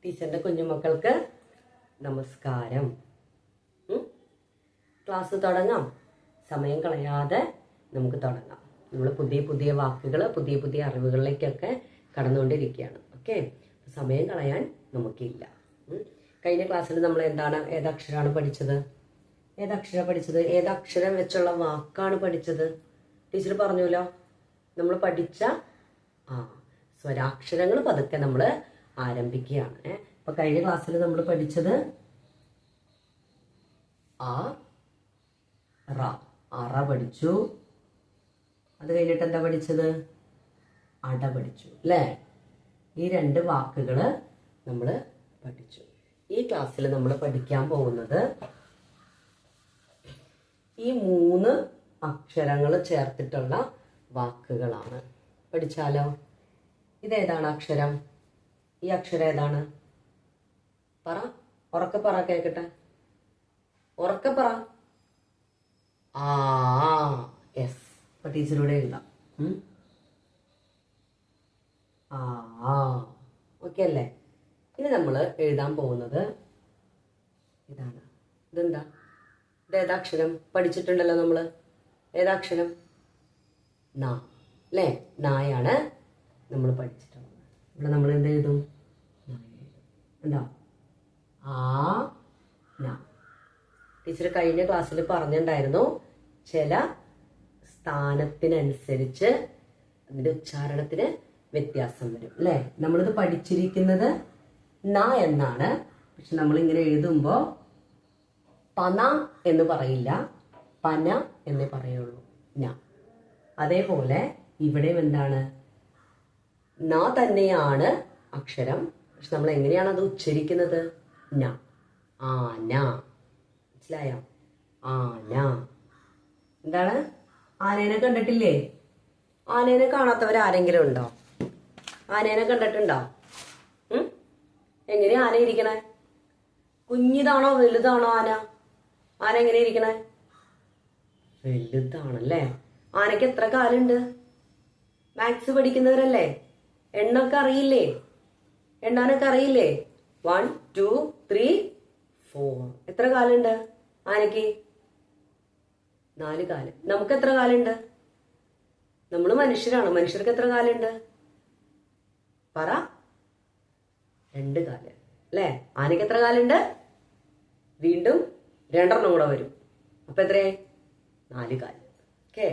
ടീച്ചറിന്റെ കുഞ്ഞുമക്കൾക്ക് നമസ്കാരം. ക്ലാസ് തുടങ്ങാം. സമയം കളയാതെ നമുക്ക് തുടങ്ങാം. നമ്മൾ പുതിയ പുതിയ വാക്കുകൾ, പുതിയ പുതിയ അറിവുകളിലേക്കൊക്കെ കടന്നുകൊണ്ടിരിക്കുകയാണ്. ഓക്കെ, സമയം കളയാൻ നമുക്കില്ല. കഴിഞ്ഞ ക്ലാസ്സിൽ നമ്മൾ ഏതക്ഷരമാണ് പഠിച്ചത്? ഏതക്ഷരം വെച്ചുള്ള വാക്കാണ് പഠിച്ചത്? ടീച്ചർ പറഞ്ഞല്ലോ, നമ്മൾ പഠിച്ച സ്വരാക്ഷരങ്ങൾ പതുക്കെ നമ്മൾ ആരംഭിക്കുകയാണ്. അപ്പൊ കഴിഞ്ഞ ക്ലാസ്സിൽ നമ്മൾ പഠിച്ചത് അറ പഠിച്ചു. അത് കഴിഞ്ഞിട്ട് എന്താ പഠിച്ചത്? അട പഠിച്ചു അല്ലേ? ഈ രണ്ട് വാക്കുകൾ നമ്മൾ പഠിച്ചു. ഈ ക്ലാസ്സിൽ നമ്മൾ പഠിക്കാൻ പോകുന്നത് ഈ 3 അക്ഷരങ്ങൾ ചേർത്തിട്ടുള്ള വാക്കുകളാണ്. പഠിച്ചാലോ? ഇതേതാണ് അക്ഷരം? ഈ അക്ഷരം ഏതാണ്? പറ, ഉറക്കെ പറ, കേക്കട്ടെ. ഉറക്കെ പറ. യെസ്. അപ്പൊ ടീച്ചറൂടെ എഴുതാം. ഓക്കെ അല്ലേ? ഇനി നമ്മൾ എഴുതാൻ പോകുന്നത് ഇതാണ്. ഇതെന്താ? ഇതേതാക്ഷരം? പഠിച്ചിട്ടുണ്ടല്ലോ നമ്മള്. ഏതാക്ഷരം? നാ അല്ലേ? നായാണ് നമ്മൾ പഠിച്ചിട്ടുള്ളത്. ഇവിടെ നമ്മൾ എന്ത് എഴുതും? എന്താ? ടീച്ചർ കഴിഞ്ഞ ക്ലാസ്സിൽ പറഞ്ഞിട്ടുണ്ടായിരുന്നു, ചില സ്ഥാനത്തിനനുസരിച്ച് അതിന്റെ ഉച്ചാരണത്തിന് വ്യത്യാസം വരും അല്ലേ? നമ്മളിത് പഠിച്ചിരിക്കുന്നത് ന എന്നാണ്. പക്ഷെ നമ്മൾ ഇങ്ങനെ എഴുതുമ്പോ പന എന്ന് പറയില്ല, പന എന്നേ പറയുള്ളൂ. ന. അതേപോലെ ഇവിടെയും എന്താണ്? ന തന്നെയാണ് അക്ഷരം. പക്ഷെ നമ്മൾ എങ്ങനെയാണ് അത് ഉച്ചരിക്കുന്നത്? ന. ആന. മനസ്സിലായോ? ആന. എന്താണ്? ആനേനെ കണ്ടിട്ടില്ലേ? ആനേനെ കാണാത്തവർ ആരെങ്കിലും ഉണ്ടോ? ആനേനെ കണ്ടിട്ടുണ്ടോ? എങ്ങനെയാ ആന ഇരിക്കണേ? കുഞ്ഞിതാണോ വലുതാണോ ആന? ആന എങ്ങനെ ഇരിക്കണേ? വലുതാണല്ലേ? ആനയ്ക്ക് എത്ര കാലുണ്ട്? മാത്സ് പഠിക്കുന്നവരല്ലേ? എണ്ണൊക്കെ അറിയില്ലേ? എണ്ണാനൊക്കെ അറിയില്ലേ? 1 2 3 4. എത്ര കാലുണ്ട് ആനയ്ക്ക്? 4 കാല്. നമുക്ക് എത്ര കാലുണ്ട്? നമ്മൾ മനുഷ്യരാണ്. മനുഷ്യർക്ക് എത്ര കാലുണ്ട്? പറ. 2 കാല് അല്ലേ? ആനയ്ക്ക് എത്ര കാലുണ്ട്? വീണ്ടും 2 കൂടെ വരും. അപ്പൊ എത്രയായി? 4 കാല്. ഓക്കെ.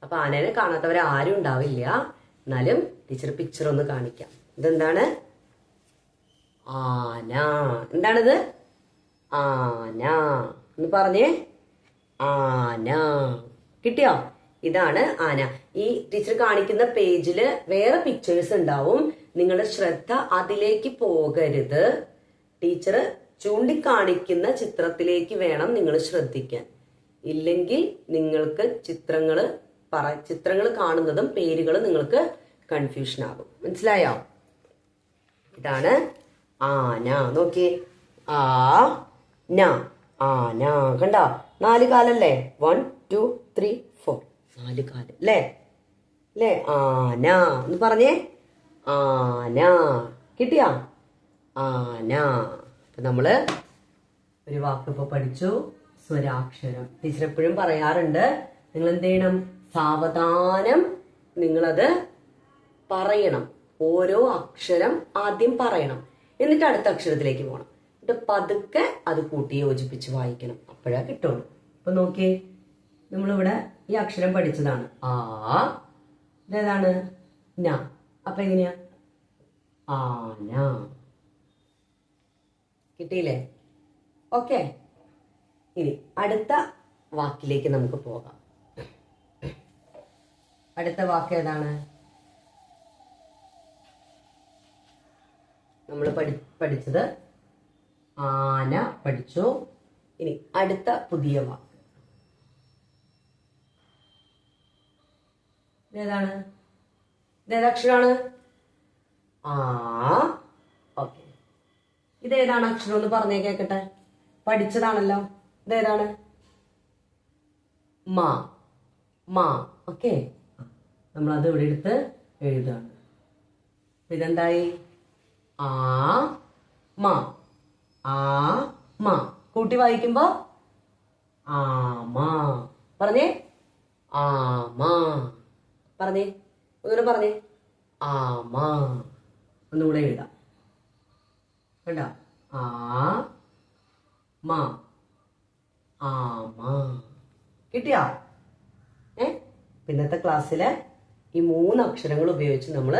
അപ്പൊ ആനേനെ കാണാത്തവരെ ആരും ഉണ്ടാവില്ല. എന്നാലും ടീച്ചർ പിക്ചർ ഒന്ന് കാണിക്കാം. ഇതെന്താണ്? ആന. എന്താണിത്? ആന. ഒന്ന് പറഞ്ഞേ. ആന. കിട്ടിയോ? ഇതാണ് ആന. ഈ ടീച്ചർ കാണിക്കുന്ന പേജില് വേറെ പിക്ചേഴ്സ് ഉണ്ടാവും. നിങ്ങളുടെ ശ്രദ്ധ അതിലേക്ക് പോകരുത്. ടീച്ചർ ചൂണ്ടിക്കാണിക്കുന്ന ചിത്രത്തിലേക്ക് വേണം നിങ്ങൾ ശ്രദ്ധിക്കാൻ. ഇല്ലെങ്കിൽ നിങ്ങൾക്ക് ചിത്രങ്ങൾ കാണുന്നതും പേരുകൾ നിങ്ങൾക്ക് കൺഫ്യൂഷൻ ആകും. മനസ്സിലായോ? ഇതാണ് ആന. നോക്കിയേ. ആന. ആന. കണ്ടോ? 4 കാലല്ലേ? 1 2 3 4. 4 കാല് അല്ലേ? ആന. ഒന്ന് പറഞ്ഞേ. ആന. കിട്ടിയാ? ആന. അപ്പൊ നമ്മള് ഒരു വാക്ക് ഇപ്പൊ പഠിച്ചു. സ്വരാക്ഷരം. ടീച്ചർ എപ്പോഴും പറയാറുണ്ട്, നിങ്ങൾ എന്ത് ചെയ്യണം? സാവധാനം നിങ്ങളത് പറയണം. ഓരോ അക്ഷരം ആദ്യം പറയണം, എന്നിട്ട് അടുത്ത അക്ഷരത്തിലേക്ക് പോകണം. എന്നിട്ട് പതുക്കെ അത് കൂട്ടി യോജിപ്പിച്ച് വായിക്കണം. അപ്പോഴാ കിട്ടുള്ളൂ. അപ്പൊ നോക്കിയേ, നമ്മളിവിടെ ഈ അക്ഷരം പഠിച്ചതാണ് ഇതേതാണ്? ന. അപ്പൊ എങ്ങനെയാ? ആന. കിട്ടിയില്ലേ? ഓക്കെ. ഇനി അടുത്ത വാക്കിലേക്ക് നമുക്ക് പോകാം. അടുത്ത വാക്ക് ഏതാണ്? നമ്മൾ പഠിച്ചത് ആന പഠിച്ചു. ഇനി അടുത്ത പുതിയ വാക്ക് ഇതേതാണ്? ഇതേതക്ഷരാണ്? ഓക്കെ. ഇതേതാണ് അക്ഷരം? ഒന്ന് പറഞ്ഞേ കേക്കട്ടെ. പഠിച്ചതാണല്ലോ. ഇതേതാണ്? മാ. ഓക്കെ. നമ്മളത് ഇവിടെ എടുത്ത് എഴുതാണ്. ഇതെന്തായി? മ. ആ മ. കൂട്ടി വായിക്കുമ്പോ ആമ. പറഞ്ഞേ ആമ. പറഞ്ഞേ ഒന്നുകൂടെ പറഞ്ഞേ ആമ. ഒന്നുകൂടെ എഴുതാം കണ്ടോ ആ മ ആമ. കിട്ടിയാ? പിന്നത്തെ ക്ലാസ്സില് ഈ 3 അക്ഷരങ്ങൾ ഉപയോഗിച്ച് നമ്മൾ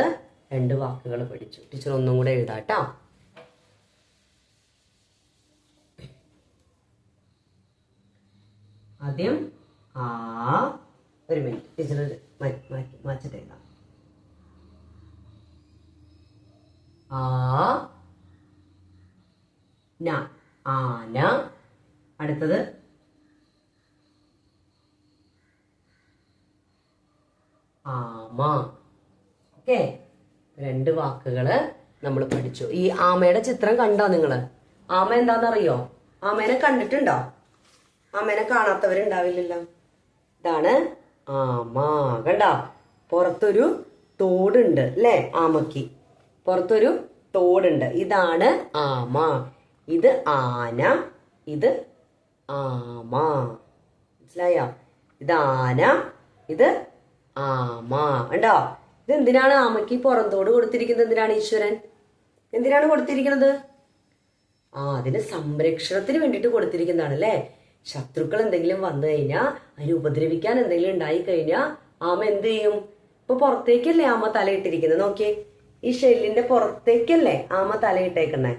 2 വാക്കുകൾ പഠിച്ചു. ടീച്ചർ ഒന്നും കൂടെ എഴുതാട്ടോ. ആദ്യം ആ. ഒരു മിനിറ്റ് ടീച്ചർ മാറ്റിട്ട് എഴുതാം. ആ ന. ആന. അടുത്തത് ആമ. ഓക്കെ, 2 വാക്കുകള് നമ്മൾ പഠിച്ചു. ഈ ആമയുടെ ചിത്രം കണ്ടോ നിങ്ങള്? ആമ എന്താണെന്നറിയോ? ആമേനെ കണ്ടിട്ടുണ്ടോ? ആമേനെ കാണാത്തവരുണ്ടാവില്ലല്ലോ. ഇതാണ് ആമ. കണ്ടോ? പുറത്തൊരു തോടുണ്ട് അല്ലേ? ആമയ്ക്ക് പുറത്തൊരു തോടുണ്ട്. ഇതാണ് ആമ. ഇത് ആന, ഇത് ആമ. മനസ്സിലായോ? ഇത് ആന, ഇത് ആമ. ഉണ്ടോ? ഇത് എന്തിനാണ് ആമയ്ക്ക് പുറന്തോട് കൊടുത്തിരിക്കുന്നത്? എന്തിനാണ് ഈശ്വരൻ എന്തിനാണ് കൊടുത്തിരിക്കുന്നത്? അതിന് സംരക്ഷണത്തിന് വേണ്ടിയിട്ട് കൊടുത്തിരിക്കുന്നതാണ് അല്ലേ? ശത്രുക്കൾ എന്തെങ്കിലും വന്നു കഴിഞ്ഞാൽ, അതിന് ഉപദ്രവിക്കാൻ എന്തെങ്കിലും ഉണ്ടായി കഴിഞ്ഞാൽ ആമ എന്ത് ചെയ്യും? ഇപ്പൊ പുറത്തേക്കല്ലേ ആമ തലയിട്ടിരിക്കുന്നത്? നോക്കിയേ, ഈ ഷെല്ലിന്റെ പുറത്തേക്കല്ലേ ആമ തലയിട്ടേക്കുന്നേ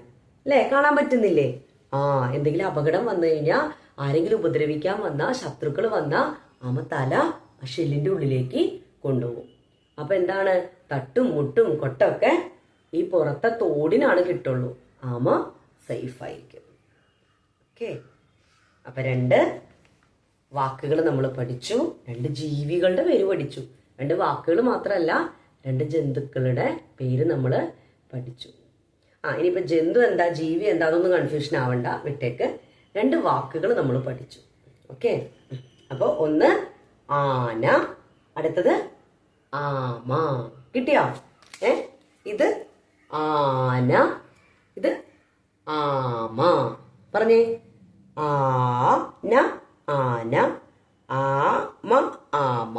അല്ലേ? കാണാൻ പറ്റുന്നില്ലേ? എന്തെങ്കിലും അപകടം വന്നു കഴിഞ്ഞാൽ, ആരെങ്കിലും ഉപദ്രവിക്കാൻ വന്നാ, ശത്രുക്കൾ വന്നാ ആമ തല ആ ഷെല്ലിന്റെ ഉള്ളിലേക്ക് കൊണ്ടുപോകും. അപ്പൊ എന്താണ്? തട്ടും മുട്ടും കൊട്ടൊക്കെ ഈ പുറത്തെ തോടിനാണ് കിട്ടുള്ളൂ. ആമ സേഫ് ആയിരിക്കും. ഓക്കെ, അപ്പൊ 2 വാക്കുകൾ നമ്മൾ പഠിച്ചു. 2 ജീവികളുടെ പേര് പഠിച്ചു. 2 വാക്കുകൾ മാത്രമല്ല, 2 ജന്തുക്കളുടെ പേര് നമ്മൾ പഠിച്ചു. ഇനിയിപ്പോ ജന്തു എന്താ, ജീവി എന്താ, അതൊന്നും കൺഫ്യൂഷൻ ആവണ്ട, വിട്ടേക്ക്. 2 വാക്കുകൾ നമ്മൾ പഠിച്ചു. ഓക്കെ, അപ്പൊ ഒന്ന് ആന, അടുത്തത് ആമ. കിട്ടിയോ? ഇത് ആന, ഇത് ആമ. പറഞ്ഞേ ആന, ആന, ആമ, ആമ.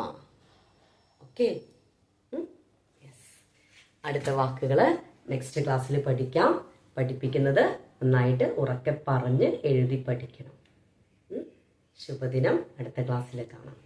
ഓക്കെ, അടുത്ത വാക്കുകള് നെക്സ്റ്റ് ക്ലാസ്സിൽ പഠിക്കാം. പഠിപ്പിക്കുന്നത് നന്നായിട്ട് ഉറക്കെ പറഞ്ഞ് എഴുതി പഠിക്കണം. ശുഭദിനം. അടുത്ത ക്ലാസ്സിൽ കാണാം.